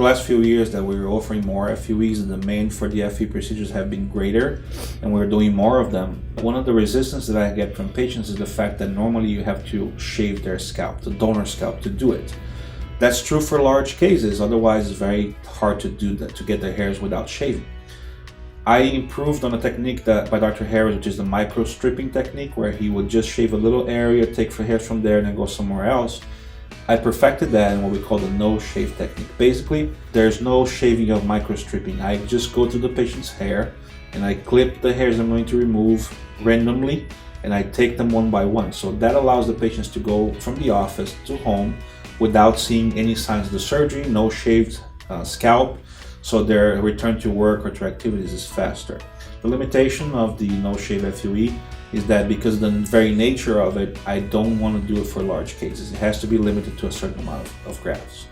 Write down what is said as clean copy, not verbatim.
the last few years that we were offering more FUEs, and the demand for the FUE procedures have been greater, and we're doing more of them. One of the resistance that I get from patients is the fact that normally you have to shave their scalp, the donor scalp, to do it. That's true for large cases, otherwise it's very hard to do that, to get the hairs without shaving. I improved on a technique that by Dr. Harris, which is the micro stripping technique, where he would just shave a little area, take the hairs from there, and then go somewhere else. I perfected that in what we call the no-shave technique. Basically, there's no shaving of micro stripping. I just go to the patient's hair and I clip the hairs I'm going to remove randomly, and I take them one by one. So that allows the patients to go from the office to home without seeing any signs of the surgery, no shaved scalp, so their return to work or to activities is faster. The limitation of the no-shave FUE is that because of the very nature of it, I don't want to do it for large cases. It has to be limited to a certain amount of grafts.